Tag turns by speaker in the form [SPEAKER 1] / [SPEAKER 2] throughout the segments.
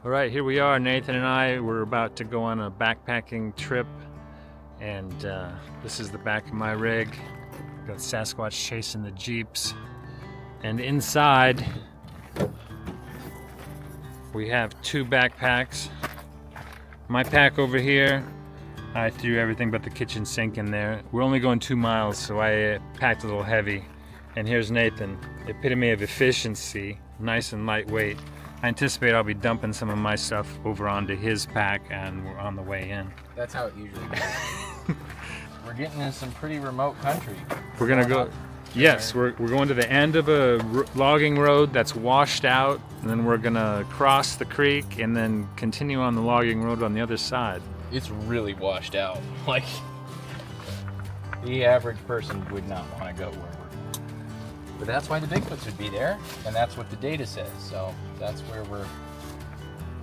[SPEAKER 1] All right, here we are. Nathan and I were about to go on a backpacking trip, and this is the back of my rig. Got Sasquatch chasing the Jeeps, and inside we have two backpacks. My pack over here, I threw everything but the kitchen sink in there. We're only going 2 miles, so I packed a little heavy. And here's Nathan, epitome of efficiency, nice and lightweight. I anticipate I'll be dumping some of my stuff over onto his pack, and we're on the way in.
[SPEAKER 2] That's how it usually goes. We're getting in some pretty remote country.
[SPEAKER 1] We're gonna go, yes, we're going to the end of a logging road that's washed out, and then we're gonna cross the creek and then continue on the logging road on the other side.
[SPEAKER 2] It's really washed out. Like, the average person would not want to go where we're going. But that's why the Bigfoots would be there, and that's what the data says. So that's where we're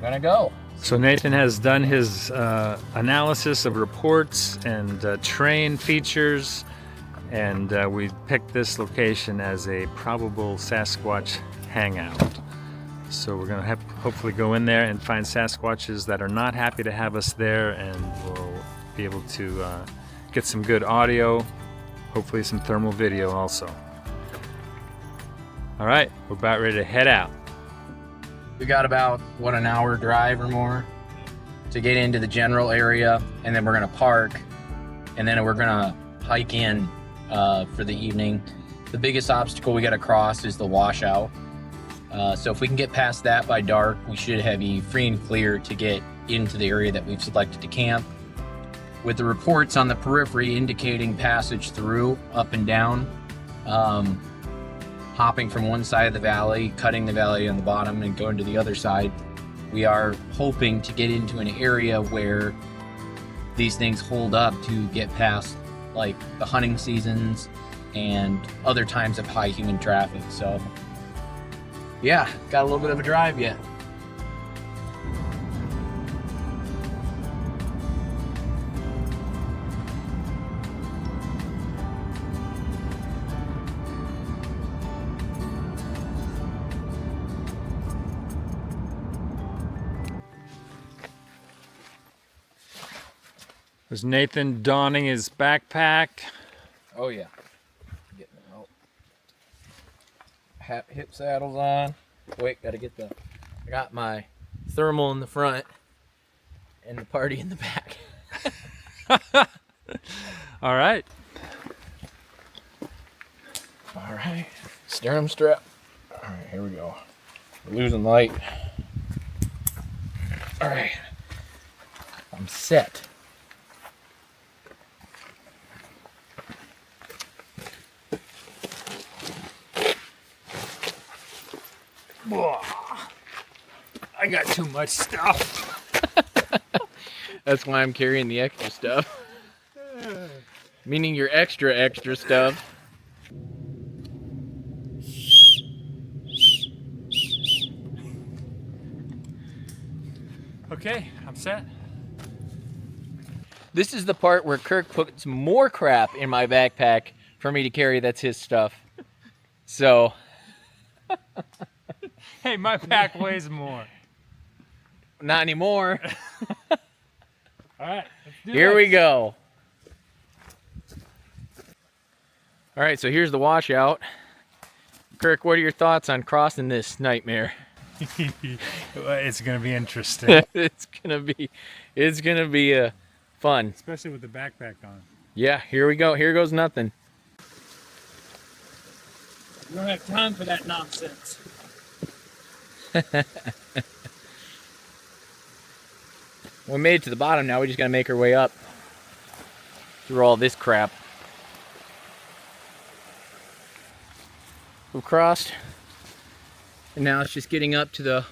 [SPEAKER 2] gonna go.
[SPEAKER 1] So Nathan has done his analysis of reports and terrain features, and we picked this location as a probable Sasquatch hangout. So we're gonna hopefully go in there and find Sasquatches that are not happy to have us there, and we'll be able to get some good audio, hopefully some thermal video also. All right, we're about ready to head out.
[SPEAKER 2] We got about, what, an hour drive or more to get into the general area, and then we're gonna park, and then we're gonna hike in for the evening. The biggest obstacle we gotta cross is the washout. So if we can get past that by dark, we should have you free and clear to get into the area that we've selected to camp. With the reports on the periphery indicating passage through, up and down, hopping from one side of the valley, cutting the valley on the bottom and going to the other side, we are hoping to get into an area where these things hold up to get past like the hunting seasons and other times of high human traffic. So yeah, got a little bit of a drive yet.
[SPEAKER 1] There's Nathan donning his backpack.
[SPEAKER 2] Oh yeah, getting the hip saddles on. Wait, gotta get I got my thermal in the front and the party in the back.
[SPEAKER 1] All right.
[SPEAKER 2] All right, sternum strap. All right, here we go. We're losing light. All right, I'm set.
[SPEAKER 1] I got too much stuff.
[SPEAKER 2] That's why I'm carrying the extra stuff. Meaning your extra stuff.
[SPEAKER 1] Okay, I'm set.
[SPEAKER 2] This is the part where Kirk puts more crap in my backpack for me to carry. That's his stuff. So.
[SPEAKER 1] Hey, my pack weighs more.
[SPEAKER 2] Not anymore.
[SPEAKER 1] All right, let's do
[SPEAKER 2] Here
[SPEAKER 1] this.
[SPEAKER 2] we go. All right, so here's the washout. Kirk, what are your thoughts on crossing this nightmare?
[SPEAKER 1] It's gonna be interesting.
[SPEAKER 2] It's gonna be fun.
[SPEAKER 1] Especially with the backpack on.
[SPEAKER 2] Yeah, here we go. Here goes nothing.
[SPEAKER 1] We don't have time for that nonsense.
[SPEAKER 2] We made it to the bottom now. We just gotta make our way up through all this crap. We've crossed, and now it's just getting up to the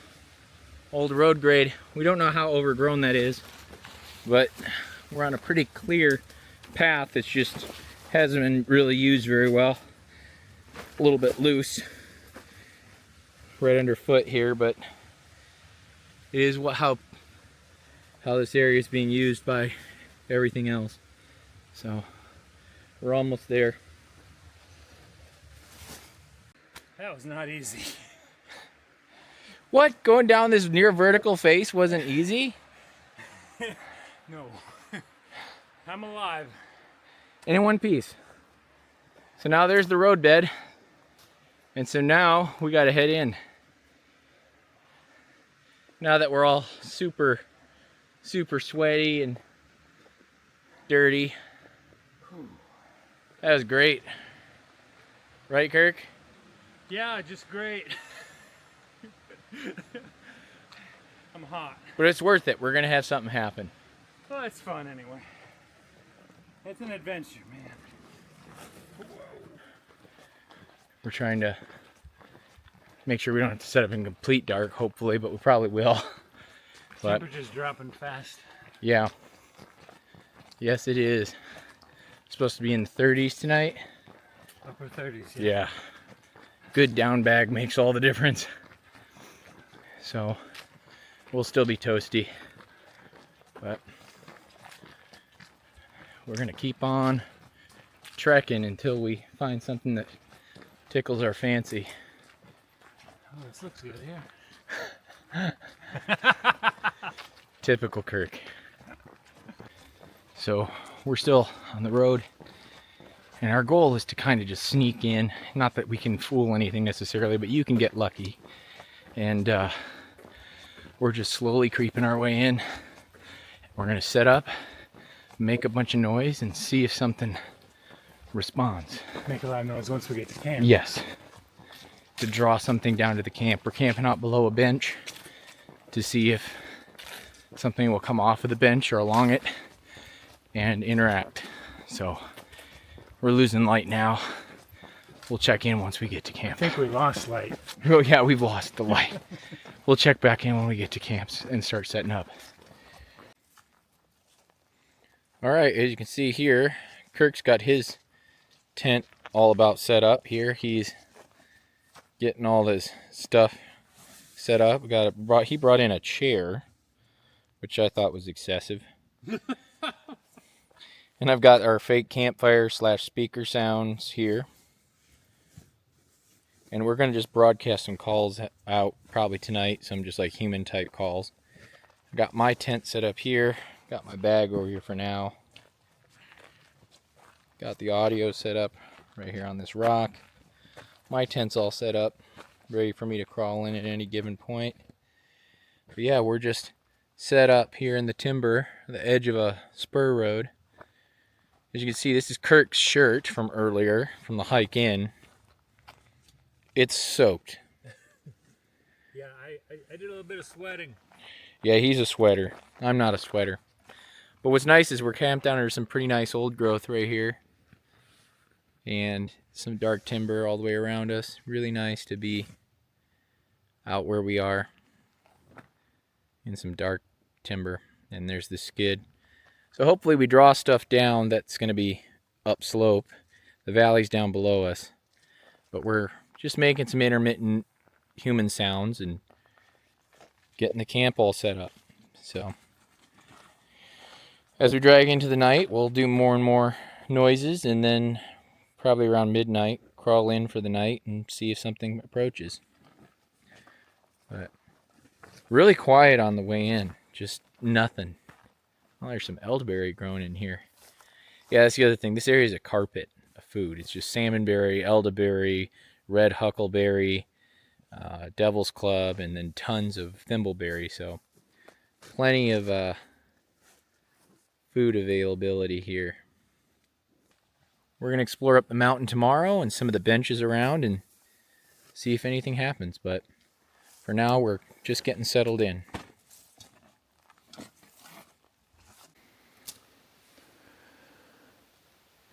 [SPEAKER 2] old road grade. We don't know how overgrown that is, but we're on a pretty clear path. It's just hasn't been really used very well. A little bit loose right underfoot here, but it is how this area is being used by everything else. So we're almost there.
[SPEAKER 1] That was not easy.
[SPEAKER 2] What? Going down this near vertical face wasn't easy?
[SPEAKER 1] No. I'm alive.
[SPEAKER 2] And in one piece. So now there's the road bed. And so now we got to head in. Now that we're all super sweaty and dirty. That was great. Right, Kirk?
[SPEAKER 1] Yeah, just great. I'm hot.
[SPEAKER 2] But it's worth it. We're going to have something happen.
[SPEAKER 1] Well, it's fun anyway. It's an adventure, man.
[SPEAKER 2] We're trying to make sure we don't have to set up in complete dark, hopefully, but we probably will. But
[SPEAKER 1] temperature's dropping fast.
[SPEAKER 2] yeah. Yes, it is. It's supposed to be in the 30s tonight.
[SPEAKER 1] Upper 30s.
[SPEAKER 2] Yeah. Good down bag makes all the difference. So we'll still be toasty, but we're gonna keep on trekking until we find something that tickles our fancy.
[SPEAKER 1] Oh, this looks good here.
[SPEAKER 2] Typical Kirk. So we're still on the road, and our goal is to kind of just sneak in. Not that we can fool anything necessarily, but you can get lucky. And we're just slowly creeping our way in. We're gonna set up, make a bunch of noise, and see if something responds.
[SPEAKER 1] Make a lot of noise once we get to camp.
[SPEAKER 2] Yes. To draw something down to the camp. We're camping out below a bench to see if something will come off of the bench or along it and interact. So we're losing light now. We'll check in once we get to camp.
[SPEAKER 1] I think we lost light.
[SPEAKER 2] Oh yeah, we've lost the light. We'll check back in when we get to camps and start setting up. All right, as you can see here, Kirk's got his tent all about set up here. He's getting all this stuff set up. He brought in a chair, which I thought was excessive. And I've got our fake campfire / speaker sounds here. And we're going to just broadcast some calls out probably tonight, some just like human type calls. I got my tent set up here. Got my bag over here for now. Got the audio set up right here on this rock. My tent's all set up, ready for me to crawl in at any given point. But yeah, we're just set up here in the timber, the edge of a spur road. As you can see, this is Kirk's shirt from earlier, from the hike in. It's soaked.
[SPEAKER 1] Yeah, I did a little bit of sweating.
[SPEAKER 2] Yeah, he's a sweater. I'm not a sweater. But what's nice is we're camped down under some pretty nice old growth right here. And some dark timber all the way around us. Really nice to be out where we are in some dark timber. And there's the skid. So hopefully we draw stuff down that's going to be upslope. The valley's down below us. But we're just making some intermittent human sounds and getting the camp all set up. So as we drag into the night, we'll do more and more noises, and then probably around midnight crawl in for the night and see if something approaches. But really quiet on the way in, just nothing. Oh, there's some elderberry growing in here. Yeah, that's the other thing. This area is a carpet of food. It's just salmonberry, elderberry, red huckleberry, devil's club, and then tons of thimbleberry. So plenty of food availability here. We're going to explore up the mountain tomorrow and some of the benches around and see if anything happens. But for now, we're just getting settled in.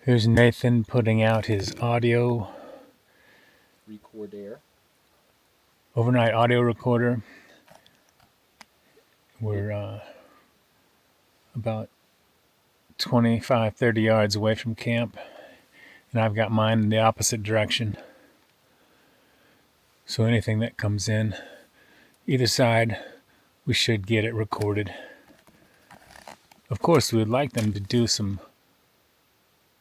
[SPEAKER 1] Here's Nathan putting out his audio
[SPEAKER 2] Recorder.
[SPEAKER 1] overnight audio recorder. We're about 25-30 yards away from camp, and I've got mine in the opposite direction. So anything that comes in either side, we should get it recorded. Of course, we would like them to do some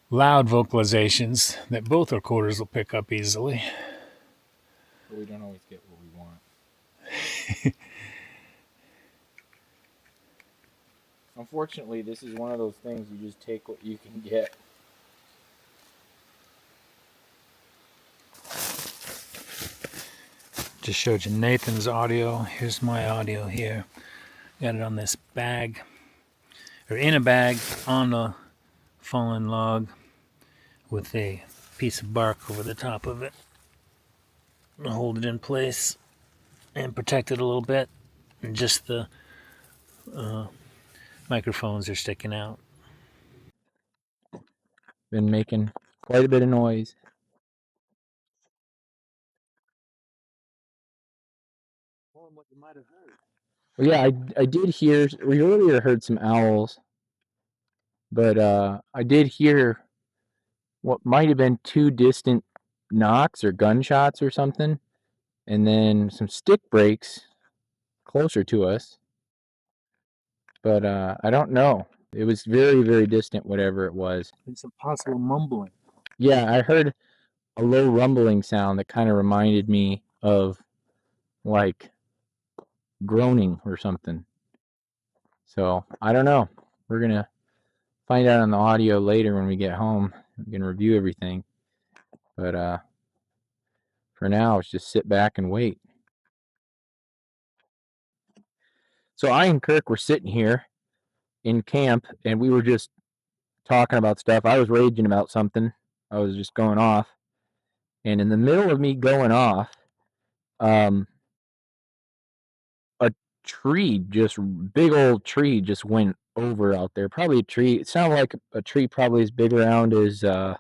[SPEAKER 1] loud vocalizations that both recorders will pick up easily.
[SPEAKER 2] But we don't always get what we want. Unfortunately, this is one of those things you just take what you can get.
[SPEAKER 1] Just showed you Nathan's audio. Here's my audio here. Got it on this bag, or in a bag on the fallen log with a piece of bark over the top of it. I'll hold it in place and protect it a little bit. And just the microphones are sticking out.
[SPEAKER 2] Been making quite a bit of noise.
[SPEAKER 1] What you might have heard.
[SPEAKER 2] Well, yeah, I did hear. We earlier heard some owls, but I did hear what might have been two distant knocks or gunshots or something, and then some stick breaks closer to us. But I don't know. It was very, very distant, whatever it was.
[SPEAKER 1] It's a possible mumbling.
[SPEAKER 2] Yeah, I heard a low rumbling sound that kind of reminded me of like groaning or something. So I don't know. We're gonna find out on the audio later when we get home. We can review everything. But for now, it's just sit back and wait. So I and Kirk were sitting here in camp, and we were just talking about stuff. I was raging about something. I was just going off, and in the middle of me going off, a tree, just big old tree, just went over out there. Probably a tree. It sounded like a tree probably as big around as I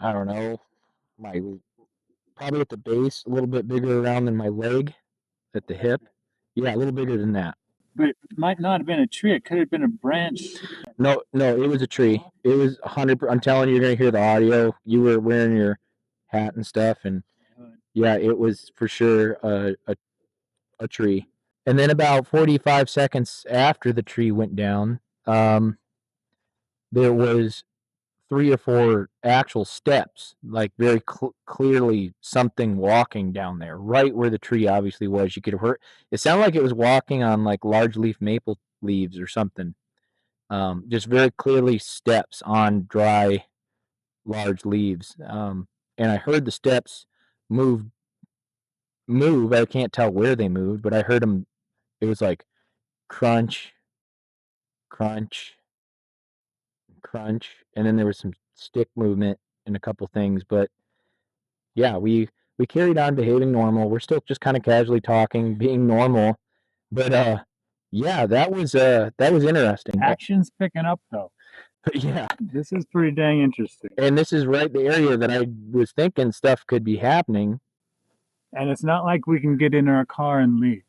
[SPEAKER 2] don't know, my probably at the base, a little bit bigger around than my leg at the hip. Yeah, a little bigger than that.
[SPEAKER 1] But it might not have been a tree. It could have been a branch.
[SPEAKER 2] No, it was a tree. It was 100. I'm telling you, you're gonna hear the audio. You were wearing your hat and stuff, and yeah, it was for sure a tree. And then about 45 seconds after the tree went down, there was 3 or 4 actual steps, like very clearly something walking down there, right where the tree obviously was. You could hear it sounded like it was walking on like large leaf maple leaves or something. Just very clearly steps on dry, large leaves. And I heard the steps move. I can't tell where they moved, but I heard them. It was like crunch, crunch, crunch, and then there was some stick movement and a couple things. But yeah, we carried on behaving normal. We're still just kind of casually talking, being normal. But yeah, that was interesting.
[SPEAKER 1] Action's picking up though.
[SPEAKER 2] Yeah,
[SPEAKER 1] This is pretty dang interesting.
[SPEAKER 2] and this is right the area that I was thinking stuff could be happening.
[SPEAKER 1] And it's not like we can get in our car and leave.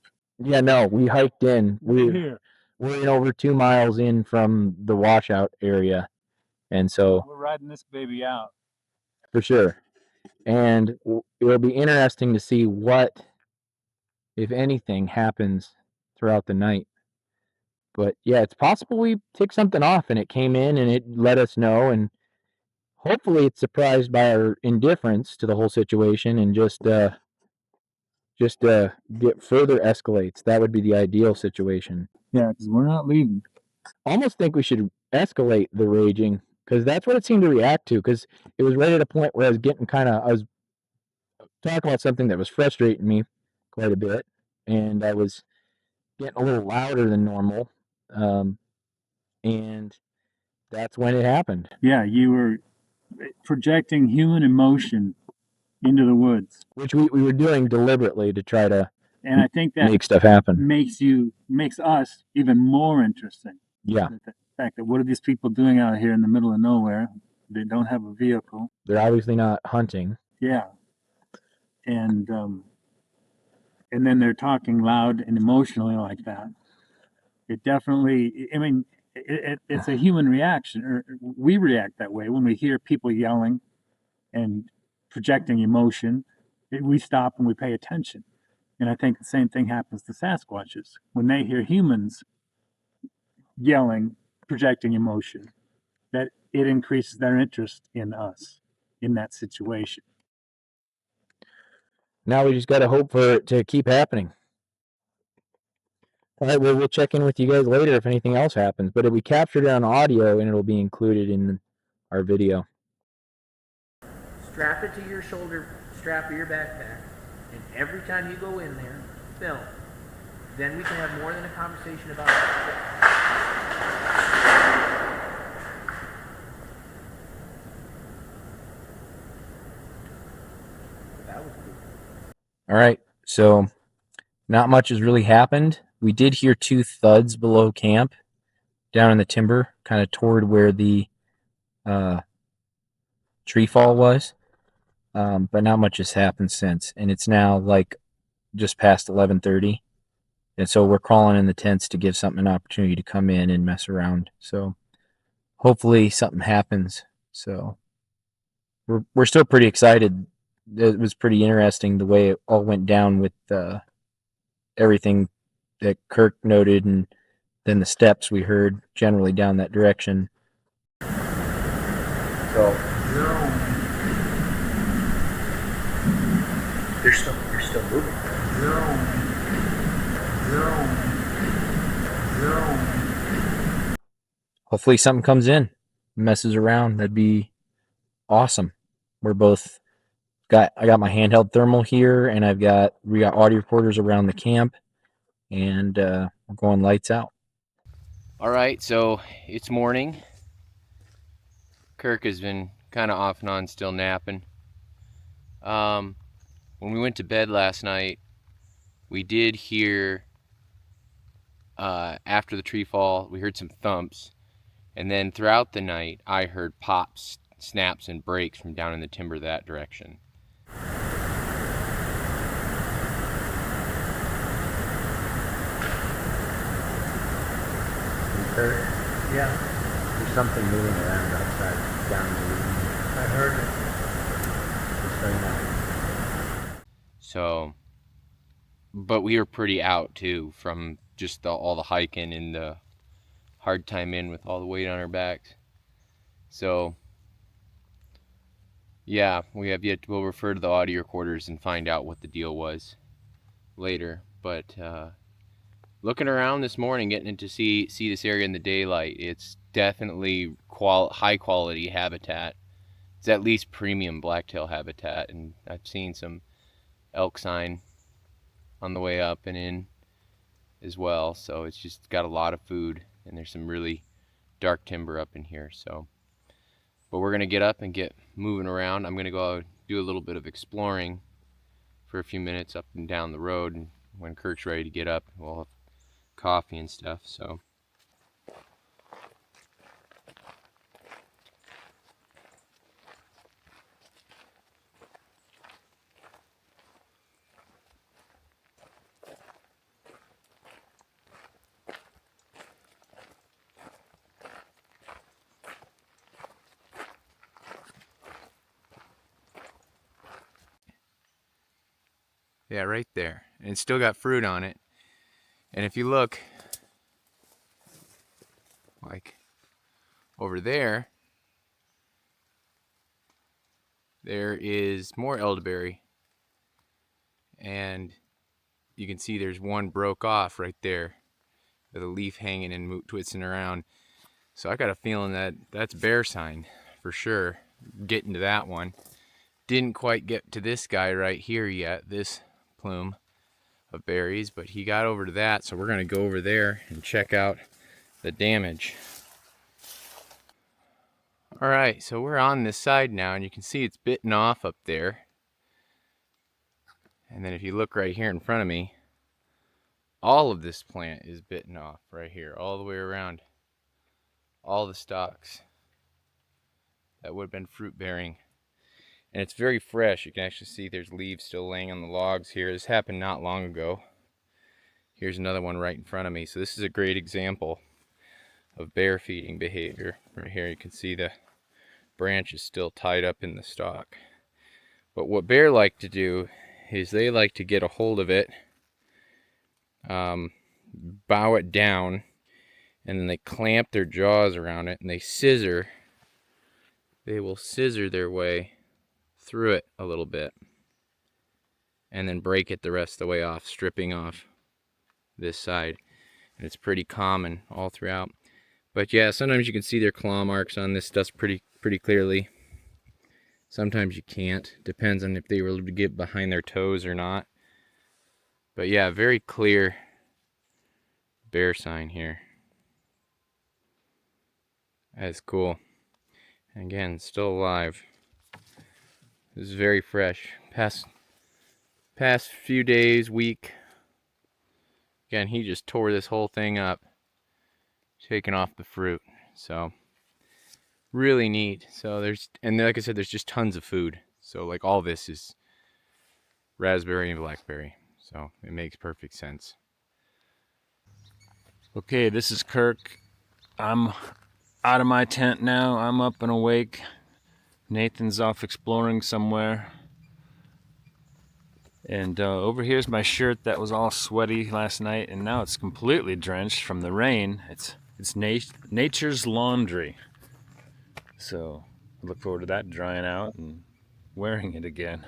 [SPEAKER 2] Yeah, no, we hiked in.
[SPEAKER 1] We're
[SPEAKER 2] We're in over 2 miles in from the washout area, and so
[SPEAKER 1] we're riding this baby out.
[SPEAKER 2] for sure. And it'll be interesting to see what, if anything, happens throughout the night. But yeah, it's possible we took something off and it came in and it let us know, and hopefully it's surprised by our indifference to the whole situation and just get further escalates. That would be the ideal situation.
[SPEAKER 1] Yeah, because we're not leaving.
[SPEAKER 2] Almost think we should escalate the raging, because that's what it seemed to react to, because it was right at a point where I was getting I was talking about something that was frustrating me quite a bit, and I was getting a little louder than normal, and that's when it happened.
[SPEAKER 1] Yeah, you were projecting human emotion into the woods,
[SPEAKER 2] which we were doing deliberately to try to
[SPEAKER 1] and I think that
[SPEAKER 2] make stuff happen.
[SPEAKER 1] makes us even more interesting.
[SPEAKER 2] Yeah,
[SPEAKER 1] The fact that what are these people doing out here in the middle of nowhere? They don't have a vehicle.
[SPEAKER 2] they're obviously not hunting.
[SPEAKER 1] Yeah, and then they're talking loud and emotionally like that. It definitely. I mean, it's a human reaction, or we react that way when we hear people yelling and projecting emotion. We stop and we pay attention. And I think the same thing happens to Sasquatches when they hear humans yelling, projecting emotion, that it increases their interest in us in that situation.
[SPEAKER 2] Now we just got to hope for it to keep happening. All right, well, we'll check in with you guys later if anything else happens, but we captured it on audio and it'll be included in our video.
[SPEAKER 3] Strap it to your shoulder strap of your backpack, and every time you go in there, film. Then we can have more than a conversation about it. That was cool.
[SPEAKER 2] All right, so not much has really happened. We did hear 2 thuds below camp, down in the timber, kind of toward where the tree fall was, but not much has happened since. And it's now like just past 11:30, and so we're crawling in the tents to give something an opportunity to come in and mess around. So hopefully something happens. So we're still pretty excited. It was pretty interesting the way it all went down with everything that Kirk noted, and then the steps we heard generally down that direction. So they're still moving. Hopefully something comes in, messes around. That'd be awesome. I got my handheld thermal here, and we got audio recorders around the camp, and we're going lights out.
[SPEAKER 4] All right, so it's morning. Kirk has been kind of off and on, still napping. When we went to bed last night, we did hear, after the tree fall, we heard some thumps. And then throughout the night, I heard pops, snaps, and breaks from down in the timber that direction.
[SPEAKER 2] Kirk?
[SPEAKER 3] Yeah,
[SPEAKER 2] There's something moving around outside down the ravine.
[SPEAKER 3] I heard it.
[SPEAKER 2] It's very nice.
[SPEAKER 4] So, but we were pretty out too from just all the hiking and the hard time in with all the weight on our backs. So, yeah, we'll refer to the audio recorders and find out what the deal was later. But looking around this morning, getting to see this area in the daylight, it's definitely high quality habitat. It's at least premium blacktail habitat, and I've seen some elk sign on the way up and in as well. So it's just got a lot of food, and there's some really dark timber up in here. So, but we're gonna get up and get moving around. I'm gonna go do a little bit of exploring for a few minutes up and down the road, and when Kirk's ready to get up, we'll have coffee and stuff. So yeah, right there, and it's still got fruit on it. And if you look, like over there, there is more elderberry, and you can see there's one broke off right there with a leaf hanging and twisting around. So I got a feeling that that's bear sign for sure. Getting to that one. Didn't quite get to this guy right here yet, this plume of berries, but he got over to that, so we're going to go over there and check out the damage. Alright, so we're on this side now, and you can see it's bitten off up there. And then if you look right here in front of me, all of this plant is bitten off right here, all the way around. All the stalks that would have been fruit bearing. And it's very fresh. You can actually see there's leaves still laying on the logs here. This happened not long ago. Here's another one right in front of me. So this is a great example of bear feeding behavior. Right here you can see the branch is still tied up in the stalk. But what bear like to do is they like to get a hold of it, bow it down, and then they clamp their jaws around it and they scissor. They will scissor their way through it a little bit.
[SPEAKER 2] and then break it the rest of the way off, stripping off this side. And it's pretty common all throughout. But yeah, sometimes you can see their claw marks on this stuff pretty clearly. Sometimes you can't. Depends on if they were able to get behind their toes or not. But yeah, very clear bear sign here. That's cool. Again, still alive. This is very fresh. Past few days, week. Again, he just tore this whole thing up, taking off the fruit. So really neat. So and like I said, there's just tons of food. So like all this is raspberry and blackberry. So it makes perfect sense.
[SPEAKER 1] Okay, this is Kirk. I'm out of my tent now. I'm up and awake. Nathan's off exploring somewhere. And over here's my shirt that was all sweaty last night, and now it's completely drenched from the rain. It's nature's laundry. So I look forward to that drying out and wearing it again.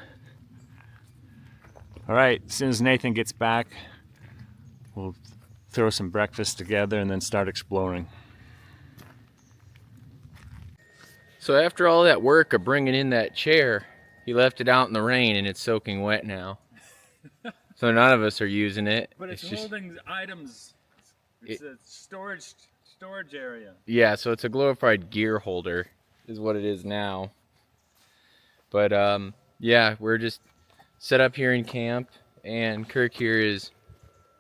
[SPEAKER 1] All right, as soon as Nathan gets back, we'll throw some breakfast together and then start exploring.
[SPEAKER 2] So after all that work of bringing in that chair, he left it out in the rain and it's soaking wet now. So none of us are using it.
[SPEAKER 1] But it's
[SPEAKER 2] just
[SPEAKER 1] holding items. It's a storage area.
[SPEAKER 2] Yeah, so it's a glorified gear holder is what it is now. But yeah, we're just set up here in camp, and Kirk here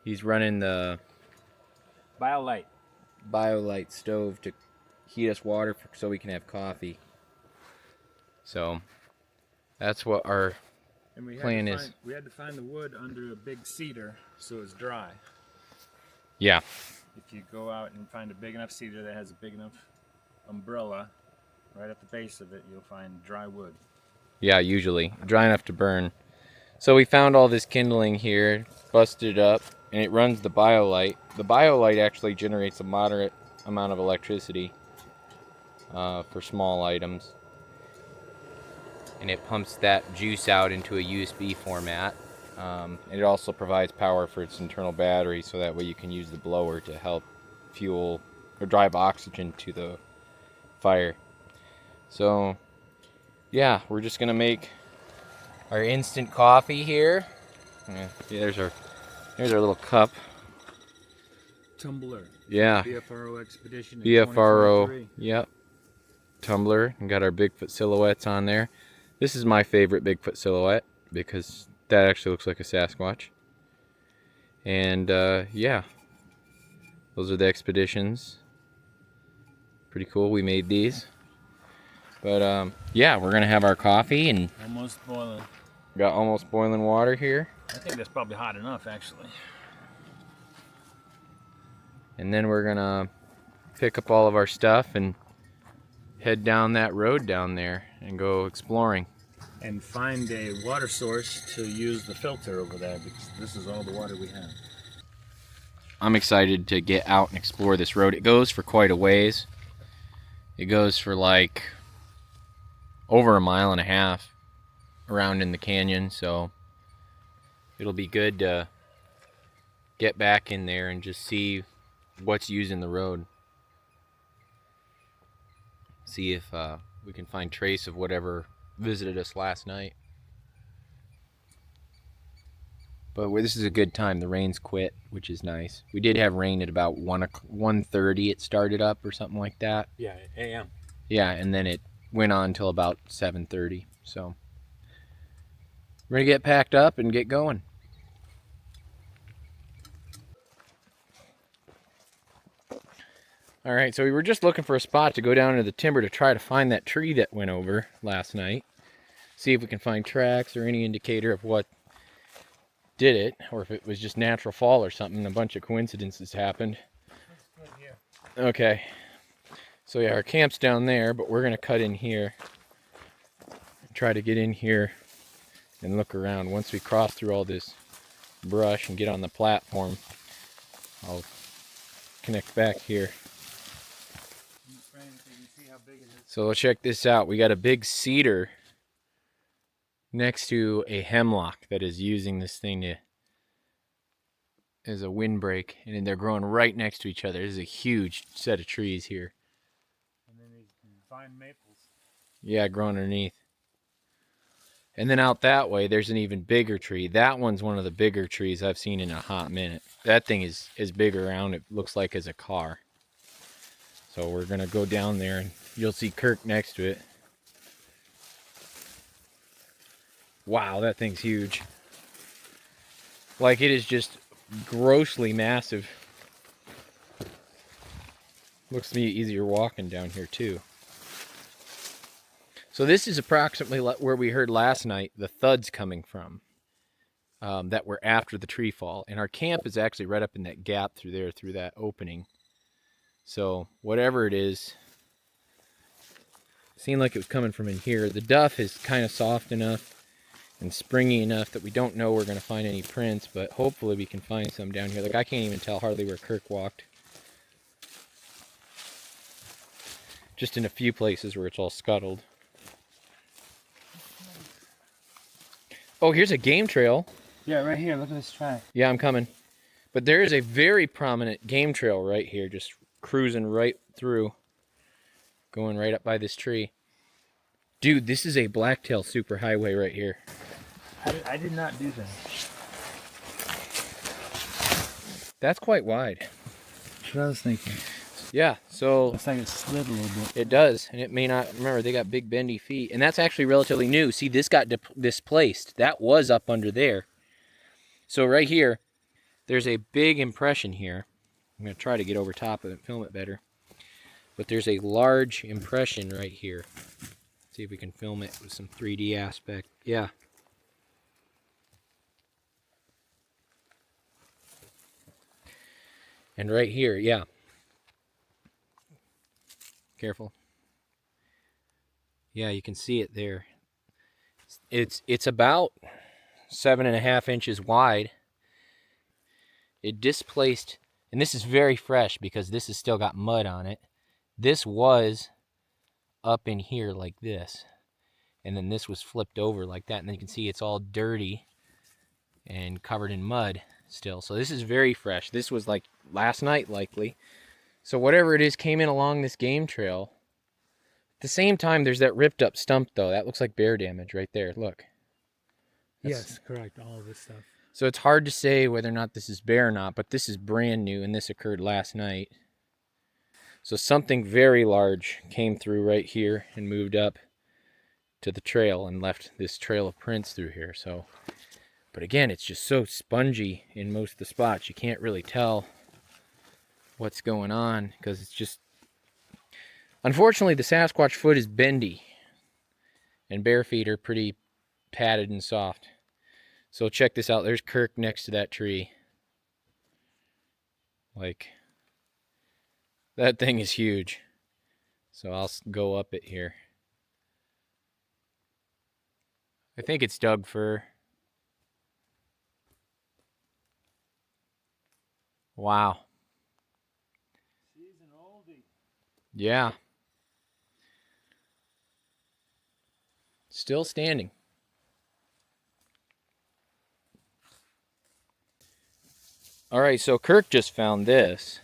[SPEAKER 2] he's running the BioLite stove to heat us water so we can have coffee. So that's what our plan is.
[SPEAKER 1] We had to find the wood under a big cedar so it's dry.
[SPEAKER 2] Yeah.
[SPEAKER 1] If you go out and find a big enough cedar that has a big enough umbrella, right at the base of it, you'll find dry wood.
[SPEAKER 2] Yeah, usually. Dry enough to burn. So we found all this kindling here, busted it up, and it runs the BioLite. The BioLite actually generates a moderate amount of electricity for small items. And it pumps that juice out into a USB format. And it also provides power for its internal battery, so that way you can use the blower to help fuel or drive oxygen to the fire. So yeah, we're just gonna make our instant coffee here. Yeah, there's our little cup.
[SPEAKER 1] Tumbler.
[SPEAKER 2] Yeah.
[SPEAKER 1] BFRO expedition.
[SPEAKER 2] BFRO. Yep. Tumbler, and got our Bigfoot silhouettes on there. This is my favorite Bigfoot silhouette because that actually looks like a Sasquatch. And yeah, those are the expeditions. Pretty cool. We made these. But yeah, we're gonna have our coffee, and
[SPEAKER 1] Almost boiling.
[SPEAKER 2] got almost boiling water here.
[SPEAKER 1] I think that's probably hot enough, actually.
[SPEAKER 2] And then we're gonna pick up all of our stuff and head down that road down there and go exploring.
[SPEAKER 1] And find a water source to use the filter over there, because this is all the water we have.
[SPEAKER 2] I'm excited to get out and explore this road. It goes for quite a ways. It goes for like over 1.5 miles around in the canyon, so it'll be good to get back in there and just see what's using the road. See if we can find trace of whatever visited us last night. But this is a good time. The rain's quit, which is nice. We did have rain at about 1:30. It started up or something like that.
[SPEAKER 1] Yeah, a.m.
[SPEAKER 2] Yeah, and then it went on till about 7:30. So we're gonna get packed up and get going. All right, so we were just looking for a spot to go down into the timber to try to find that tree that went over last night. See if we can find tracks or any indicator of what did it, or if it was just natural fall or something. A bunch of coincidences happened. Okay, so yeah, our camp's down there, but we're gonna cut in here, try to get in here and look around. Once we cross through all this brush and get on the platform, I'll connect back here. So check this out. We got a big cedar next to a hemlock that is using this thing as a windbreak, and they're growing right next to each other. This is a huge set of trees here.
[SPEAKER 1] And then these vine maples.
[SPEAKER 2] Yeah, growing underneath. And then out that way, there's an even bigger tree. That one's one of the bigger trees I've seen in a hot minute. That thing is big around, it looks like as a car. So we're gonna go down there and you'll see Kirk next to it. Wow, that thing's huge. Like, it is just grossly massive. Looks to me easier walking down here too. So this is approximately where we heard last night the thuds coming from that were after the tree fall. And our camp is actually right up in that gap through there, through that opening. So whatever it is, seemed like it was coming from in here. The duff is kind of soft enough and springy enough that we don't know we're going to find any prints, but hopefully we can find some down here. Like, I can't even tell hardly where Kirk walked. Just in a few places where it's all scuttled. Oh, here's a game trail.
[SPEAKER 1] Yeah, right here. Look at this track.
[SPEAKER 2] Yeah, I'm coming. But there is a very prominent game trail right here, just cruising right through, going right up by this tree. Dude, this is a blacktail superhighway right here.
[SPEAKER 1] I did not do that.
[SPEAKER 2] That's quite wide.
[SPEAKER 1] That's what I was thinking.
[SPEAKER 2] Yeah, so
[SPEAKER 1] Looks like it slid a little bit.
[SPEAKER 2] it does, and it may not. Remember, they got big bendy feet, and that's actually relatively new. See, this got displaced. That was up under there. So right here, there's a big impression here. I'm going to try to get over top of it and film it better. But there's a large impression right here. See if we can film it with some 3D aspect. Yeah. And right here, yeah. Careful. Yeah, you can see it there. It's about 7.5 inches wide. It displaced, and this is very fresh because this has still got mud on it. This was up in here like this, and then this was flipped over like that, and then you can see it's all dirty and covered in mud still. So this is very fresh. This was like last night likely. So whatever it is came in along this game trail. At the same time, there's that ripped up stump though. That looks like bear damage right there. Look.
[SPEAKER 1] Yes, correct. All of this stuff.
[SPEAKER 2] So it's hard to say whether or not this is bear or not, but this is brand new and this occurred last night. So something very large came through right here and moved up to the trail and left this trail of prints through here. So, but again, it's just so spongy in most of the spots. You can't really tell what's going on because it's just, unfortunately, the Sasquatch foot is bendy and bare feet are pretty padded and soft. So check this out. There's Kirk next to that tree. Like, that thing is huge. So I'll go up it here. I think it's Doug fir. Wow.
[SPEAKER 1] She's an oldie.
[SPEAKER 2] Yeah. Still standing. All right, so Kirk just found this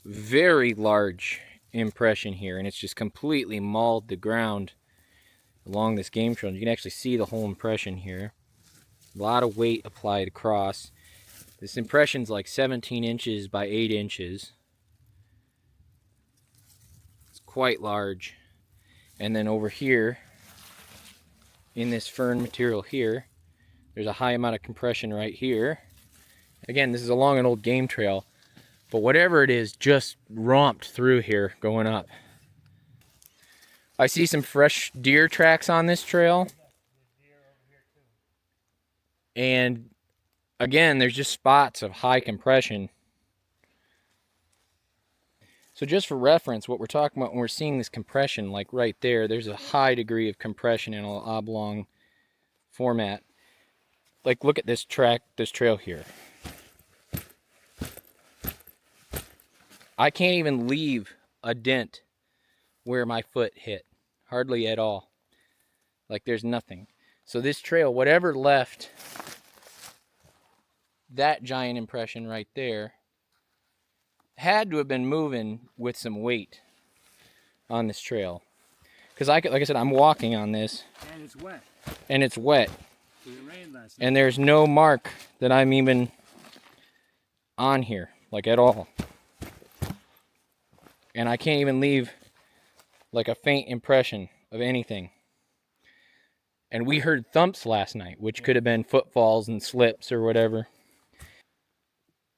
[SPEAKER 2] very large impression here, and it's just completely mauled the ground along this game trail. You can actually see the whole impression here. A lot of weight applied across. This impression's like 17 inches by 8 inches. It's quite large. And then over here, in this fern material here, there's a high amount of compression right here. Again, this is along an old game trail, but whatever it is just romped through here going up. I see some fresh deer tracks on this trail. And again, there's just spots of high compression. So just for reference, what we're talking about when we're seeing this compression, like right there, there's a high degree of compression in an oblong format. Like, look at this trail here. I can't even leave a dent where my foot hit. Hardly at all. Like, there's nothing. So this trail, whatever left that giant impression right there, had to have been moving with some weight on this trail. Because like I said, I'm walking on this.
[SPEAKER 1] And it's wet.
[SPEAKER 2] And it's wet.
[SPEAKER 1] It rained last night.
[SPEAKER 2] And there's no mark that I'm even on here, like at all. And I can't even leave like a faint impression of anything. And we heard thumps last night, which could have been footfalls and slips or whatever.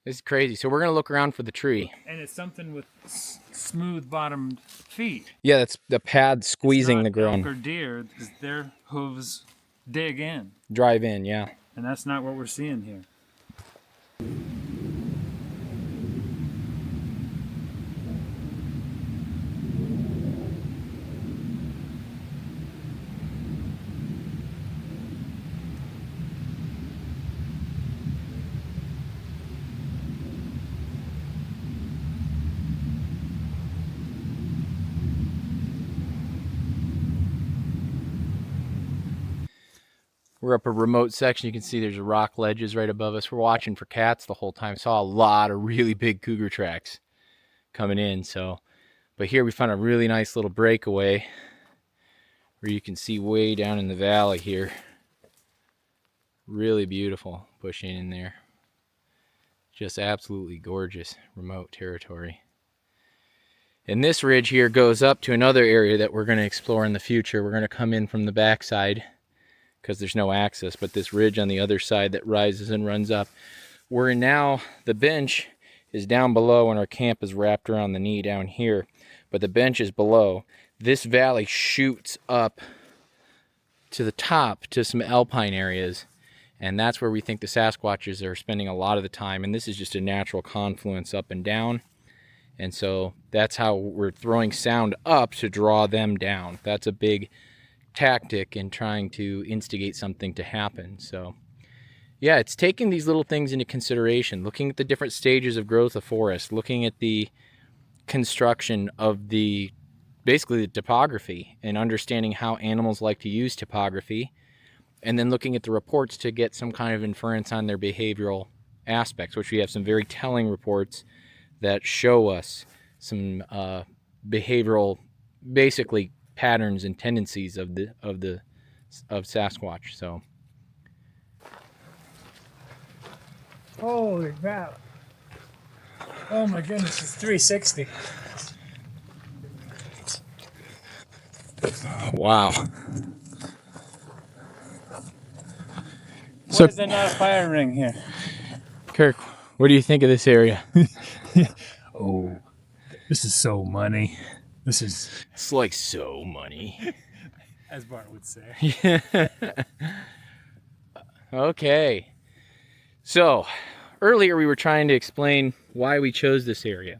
[SPEAKER 2] This is crazy. So we're going to look around for the tree.
[SPEAKER 1] And it's something with smooth bottomed feet.
[SPEAKER 2] Yeah, that's the pad squeezing the ground.
[SPEAKER 1] Elk or deer, because their hooves dig in.
[SPEAKER 2] Drive in, yeah.
[SPEAKER 1] And that's not what we're seeing here.
[SPEAKER 2] We're up a remote section. You can see there's rock ledges right above us. We're watching for cats the whole time. Saw a lot of really big cougar tracks coming in. But here we found a really nice little breakaway where you can see way down in the valley here. Really beautiful bushing in there. Just absolutely gorgeous remote territory. And this ridge here goes up to another area that we're going to explore in the future. We're going to come in from the backside because there's no access, but this ridge on the other side that rises and runs up. We're now, the bench is down below and our camp is wrapped around the knee down here, but the bench is below. This valley shoots up to the top to some alpine areas, and that's where we think the Sasquatches are spending a lot of the time, and this is just a natural confluence up and down, and so that's how we're throwing sound up to draw them down. That's a big tactic in trying to instigate something to happen. So yeah, it's taking these little things into consideration, looking at the different stages of growth of forest, looking at the construction of basically the topography and understanding how animals like to use topography, and then looking at the reports to get some kind of inference on their behavioral aspects, which we have some very telling reports that show us some behavioral, basically patterns and tendencies of Sasquatch. So
[SPEAKER 1] Holy crap. Oh my goodness, it's 360.
[SPEAKER 2] wow.
[SPEAKER 1] Why is there not a fire ring here?
[SPEAKER 2] Kirk, what do you think of this area?
[SPEAKER 1] Oh, this is so money.
[SPEAKER 2] It's like so money.
[SPEAKER 1] As Bart would say.
[SPEAKER 2] Okay. So, earlier we were trying to explain why we chose this area.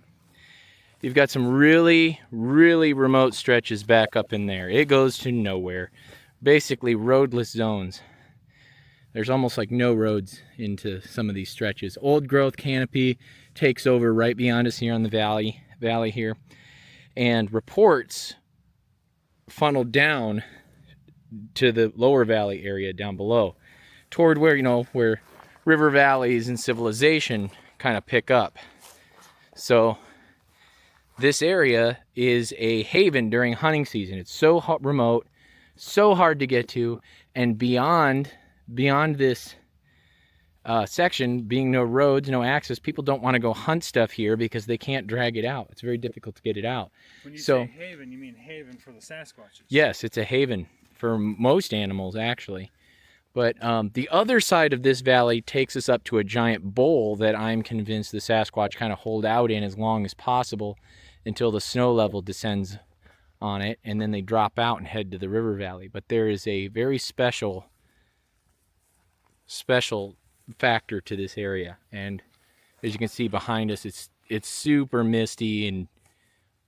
[SPEAKER 2] You've got some really, really remote stretches back up in there. It goes to nowhere. Basically roadless zones. There's almost like no roads into some of these stretches. Old growth canopy takes over right beyond us here on the valley here. And reports funneled down to the lower valley area down below, toward where, where river valleys and civilization kind of pick up. So this area is a haven during hunting season. It's so remote, so hard to get to, and beyond this section being no roads, no access, people don't want to go hunt stuff here because they can't drag it out. It's very difficult to get it out.
[SPEAKER 1] When you say haven, you mean haven for the Sasquatches?
[SPEAKER 2] Yes, it's a haven for most animals, actually. But the other side of this valley takes us up to a giant bowl that I'm convinced the Sasquatch kind of hold out in as long as possible until the snow level descends on it, and then they drop out and head to the river valley. But there is a very special factor to this area, and as you can see behind us, it's super misty and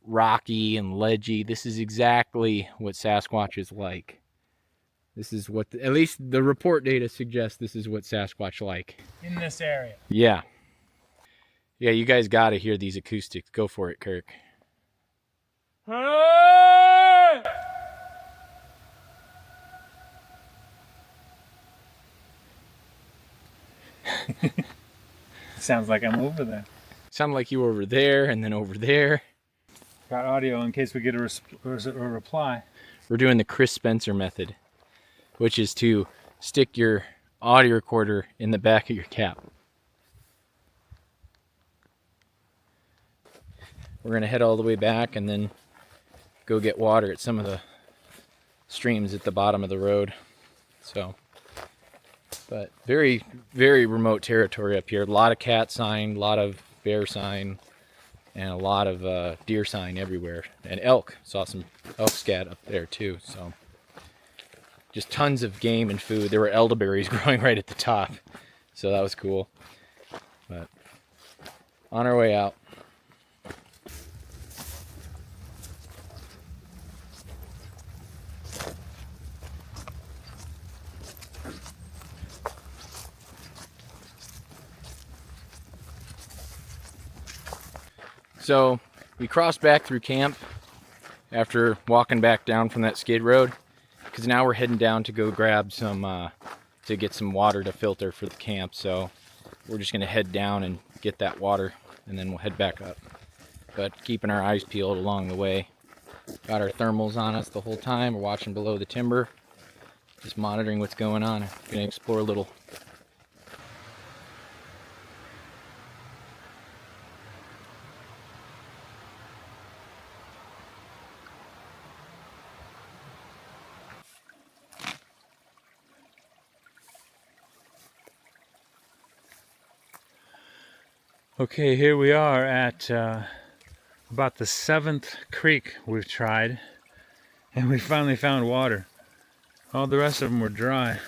[SPEAKER 2] rocky and ledgy. This is exactly what Sasquatch is like. This is what at least the report data suggests this is what Sasquatch like
[SPEAKER 1] in this area.
[SPEAKER 2] Yeah, you guys got to hear these acoustics. Go for it, Kirk.
[SPEAKER 1] Sounds like I'm over there.
[SPEAKER 2] Sounded like you were over there and then over there.
[SPEAKER 1] Got audio in case we get a reply.
[SPEAKER 2] We're doing the Chris Spencer method, which is to stick your audio recorder in the back of your cap. We're gonna head all the way back and then go get water at some of the streams at the bottom of the road. So, but very, very remote territory up here. A lot of cat sign, a lot of bear sign, and a lot of deer sign everywhere. And elk. Saw some elk scat up there too. So, just tons of game and food. There were elderberries growing right at the top. So that was cool. But on our way out. So we crossed back through camp after walking back down from that skid road, because now we're heading down to go grab some, to get some water to filter for the camp. So we're just gonna head down and get that water and then we'll head back up. But keeping our eyes peeled along the way. Got our thermals on us the whole time. We're watching below the timber, just monitoring what's going on. Gonna explore a little.
[SPEAKER 1] Okay, here we are at about the 7th creek we've tried, and we finally found water. All the rest of them were dry.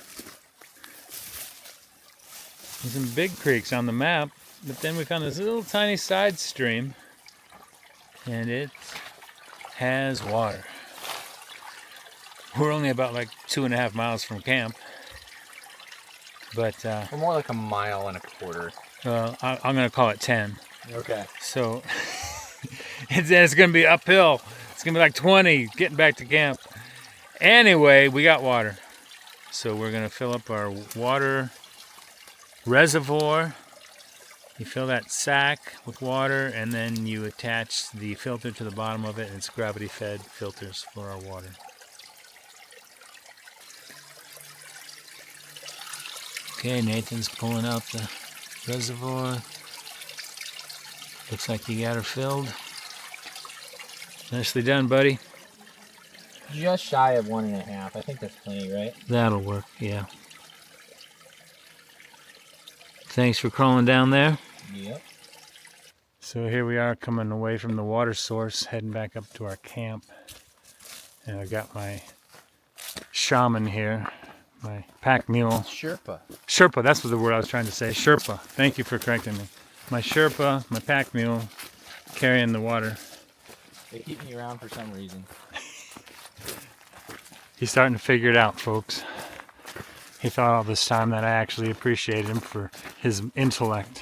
[SPEAKER 1] There's some big creeks on the map, but then we found this little tiny side stream, and it has water. We're only about like 2.5 miles from camp, but
[SPEAKER 2] We're more like a mile and a quarter.
[SPEAKER 1] I'm going to call it 10.
[SPEAKER 2] Okay.
[SPEAKER 1] So it's going to be uphill. It's going to be like 20 getting back to camp. Anyway, we got water. So we're going to fill up our water reservoir. You fill that sack with water and then you attach the filter to the bottom of it, and it's gravity fed filters for our water. Okay, Nathan's pulling out the reservoir. Looks like you got her filled. Nicely done, buddy.
[SPEAKER 2] Just shy of 1.5. I think that's plenty, right?
[SPEAKER 1] That'll work, yeah. Thanks for crawling down there.
[SPEAKER 2] Yep.
[SPEAKER 1] So here we are coming away from the water source, heading back up to our camp. And I got my shaman here, my pack mule.
[SPEAKER 2] Sherpa.
[SPEAKER 1] Sherpa, that's the word I was trying to say. Sherpa. Thank you for correcting me. My Sherpa, my pack mule, carrying the water.
[SPEAKER 2] They keep me around for some reason.
[SPEAKER 1] He's starting to figure it out, folks. He thought all this time that I actually appreciated him for his intellect.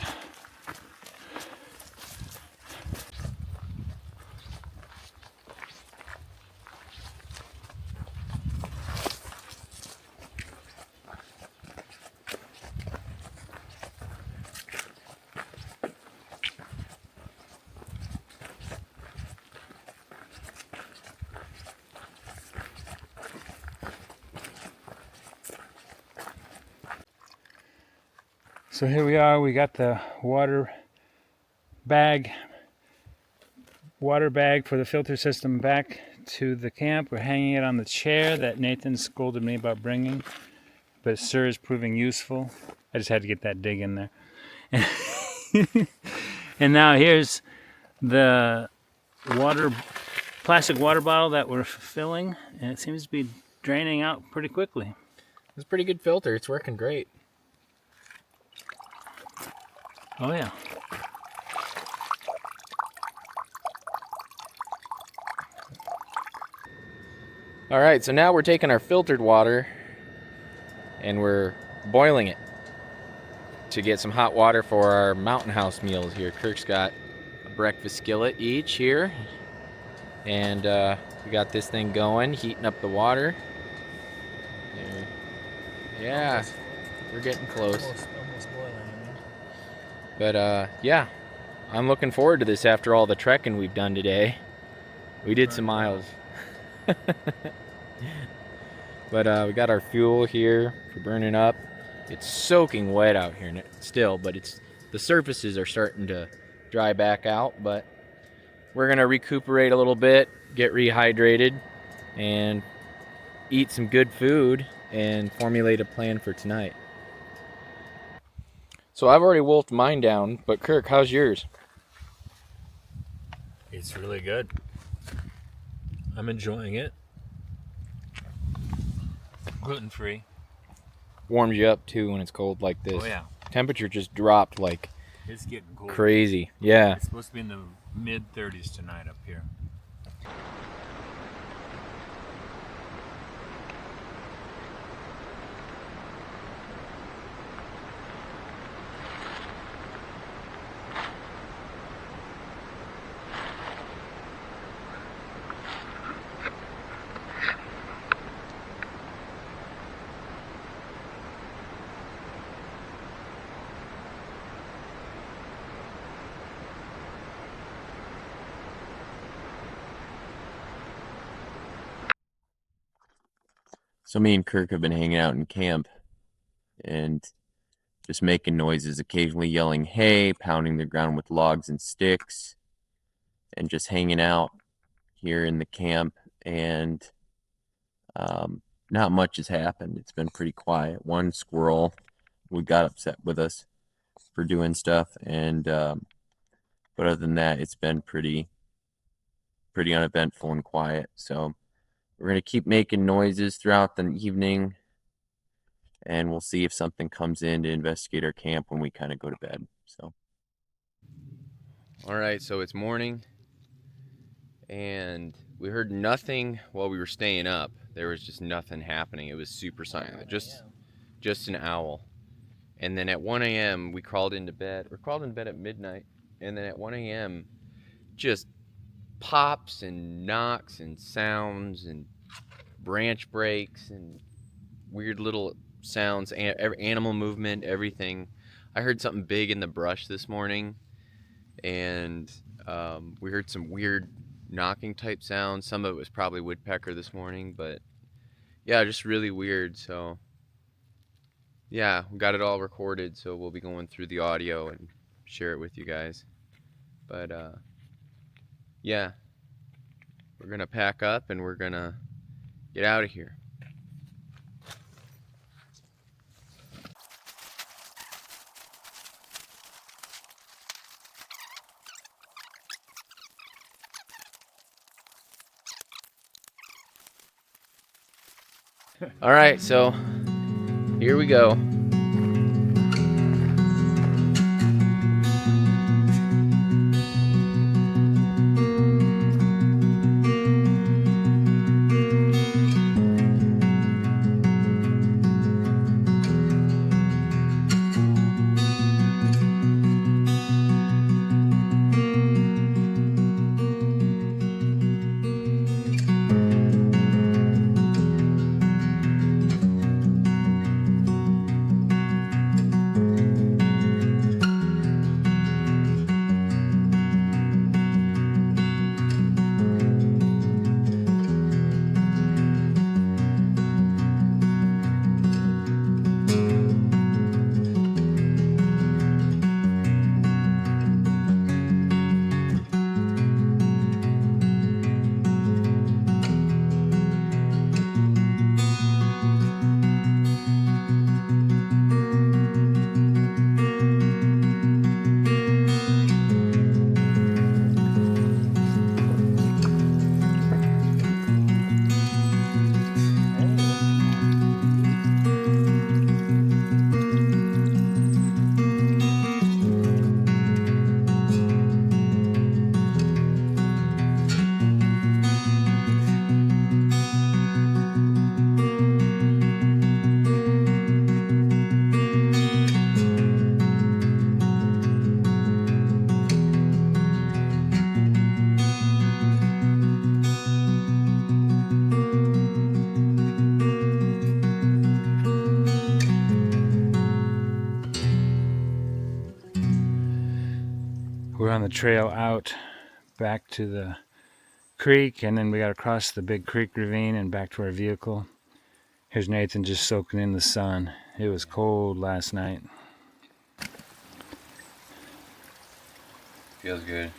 [SPEAKER 1] So here we are, we got the water bag for the filter system back to the camp. We're hanging it on the chair that Nathan scolded me about bringing, but it sure is proving useful. I just had to get that dig in there. And now here's the plastic water bottle that we're filling, and it seems to be draining out pretty quickly.
[SPEAKER 2] It's a pretty good filter. It's working great.
[SPEAKER 1] Oh yeah.
[SPEAKER 2] All right, so now we're taking our filtered water and we're boiling it to get some hot water for our mountain house meals here. Kirk's got a breakfast skillet each here, and we got this thing going, heating up the water. There. Yeah, we're getting close.
[SPEAKER 3] Almost boiling,
[SPEAKER 2] But yeah, I'm looking forward to this after all the trekking we've done today. We did some miles. But we got our fuel here for burning up. It's soaking wet out here still, but the surfaces are starting to dry back out. But we're gonna recuperate a little bit, get rehydrated, and eat some good food and formulate a plan for tonight. So I've already wolfed mine down, but Kirk, how's yours?
[SPEAKER 1] It's really good. I'm enjoying it. Gluten-free.
[SPEAKER 2] Warms you up too when it's cold like this.
[SPEAKER 1] Oh yeah.
[SPEAKER 2] Temperature just dropped like
[SPEAKER 1] It's getting cold.
[SPEAKER 2] crazy. Yeah.
[SPEAKER 1] It's supposed to be in the mid-30s tonight up here.
[SPEAKER 4] So me and Kirk have been hanging out in camp and just making noises, occasionally yelling hey, pounding the ground with logs and sticks, and just hanging out here in the camp. And not much has happened. It's been pretty quiet. One squirrel we got upset with us for doing stuff, and but other than that, it's been pretty uneventful and quiet. So we're going to keep making noises throughout the evening, and we'll see if something comes in to investigate our camp when we kind of go to bed. So, all right, so it's morning, and we heard nothing while we were staying up. There was just nothing happening. It was super silent, just an owl. And then at 1 a.m., we crawled into bed. We crawled into bed at midnight, and then at 1 a.m., just pops and knocks and sounds and branch breaks and weird little sounds, animal movement, everything. I heard something big in the brush this morning, and we heard some weird knocking type sounds. Some of it was probably woodpecker this morning, but yeah, just really weird. So yeah, we got it all recorded, so we'll be going through the audio and share it with you guys. But yeah, we're gonna pack up and we're gonna get out of here. All right, so here we go.
[SPEAKER 1] We're on the trail out back to the creek, and then we got to cross the big creek ravine and back to our vehicle. Here's Nathan just soaking in the sun. It was cold last night.
[SPEAKER 4] Feels good.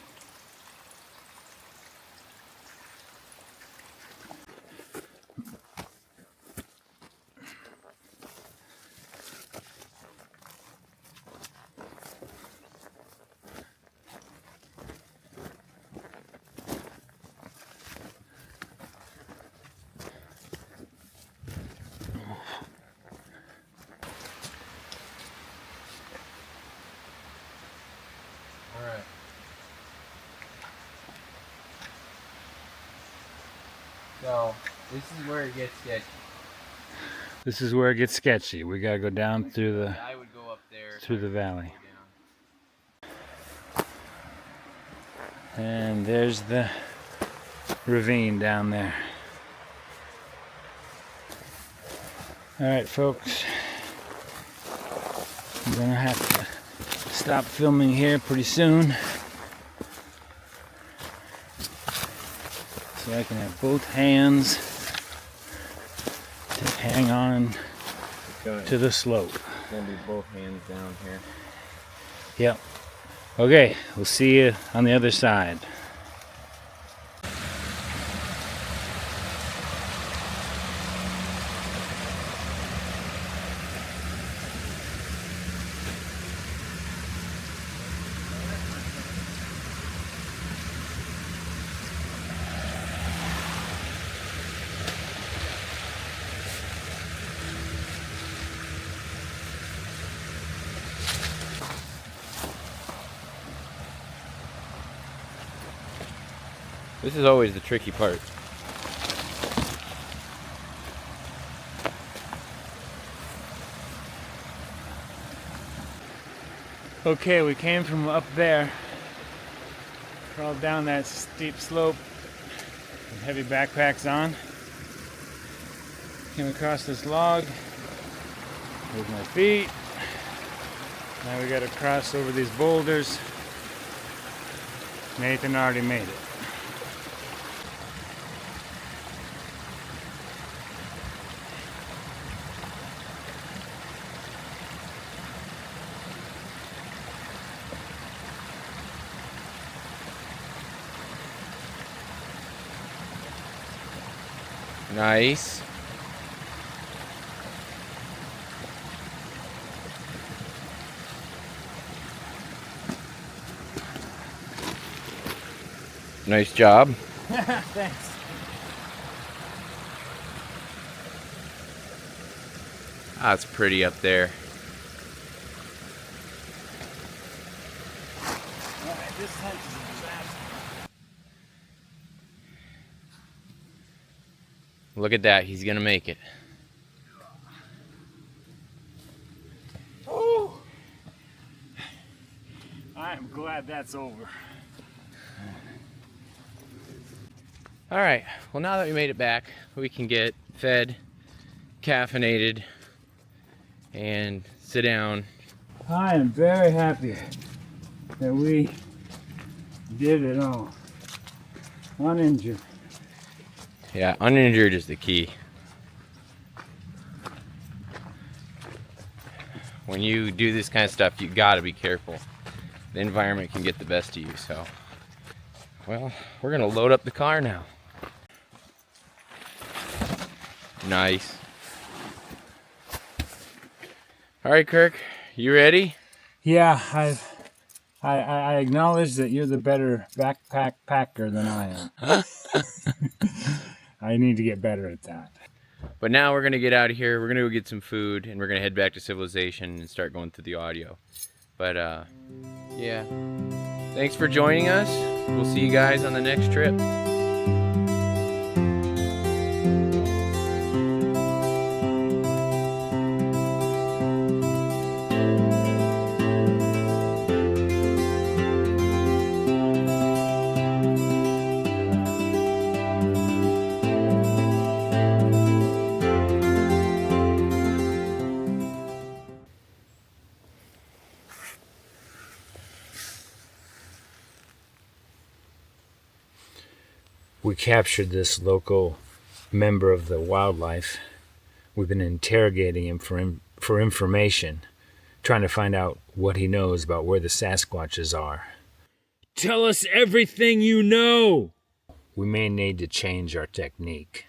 [SPEAKER 4] Alright. So, this is where it gets sketchy.
[SPEAKER 1] This is where it gets sketchy. We gotta go down through the
[SPEAKER 4] I would go up there.
[SPEAKER 1] valley. And there's the ravine down there. Alright folks, I'm gonna have to stop filming here pretty soon so I can have both hands to hang on to the slope.
[SPEAKER 2] Gonna be both hands down here.
[SPEAKER 1] Yep. Okay, we'll see you on the other side.
[SPEAKER 2] This is always the tricky part.
[SPEAKER 1] Okay, we came from up there, crawled down that steep slope with heavy backpacks on. Came across this log with my feet. Now we gotta cross over these boulders. Nathan already made it.
[SPEAKER 2] Nice. Nice job.
[SPEAKER 1] Thanks.
[SPEAKER 2] Ah, it's pretty up there.
[SPEAKER 1] Alright, this hunt is a disaster.
[SPEAKER 2] Look at that. He's gonna make it.
[SPEAKER 1] Oh! I'm glad that's over.
[SPEAKER 2] All right. Well, now that we made it back, we can get fed, caffeinated, and sit down.
[SPEAKER 1] I am very happy that we did it all uninjured.
[SPEAKER 2] Yeah, uninjured is the key. When you do this kind of stuff, you gotta be careful. The environment can get the best of you, so. Well, we're gonna load up the car now. Nice. All right, Kirk, you ready?
[SPEAKER 1] Yeah, I acknowledge that you're the better backpack packer than I am. I need to get better at that.
[SPEAKER 2] But now we're gonna get out of here. We're gonna go get some food, and we're gonna head back to civilization and start going through the audio. But yeah, thanks for joining us. We'll see you guys on the next trip.
[SPEAKER 1] We captured this local member of the wildlife. We've been interrogating him for information, trying to find out what he knows about where the Sasquatches are.
[SPEAKER 5] Tell us everything you know!
[SPEAKER 1] We may need to change our technique.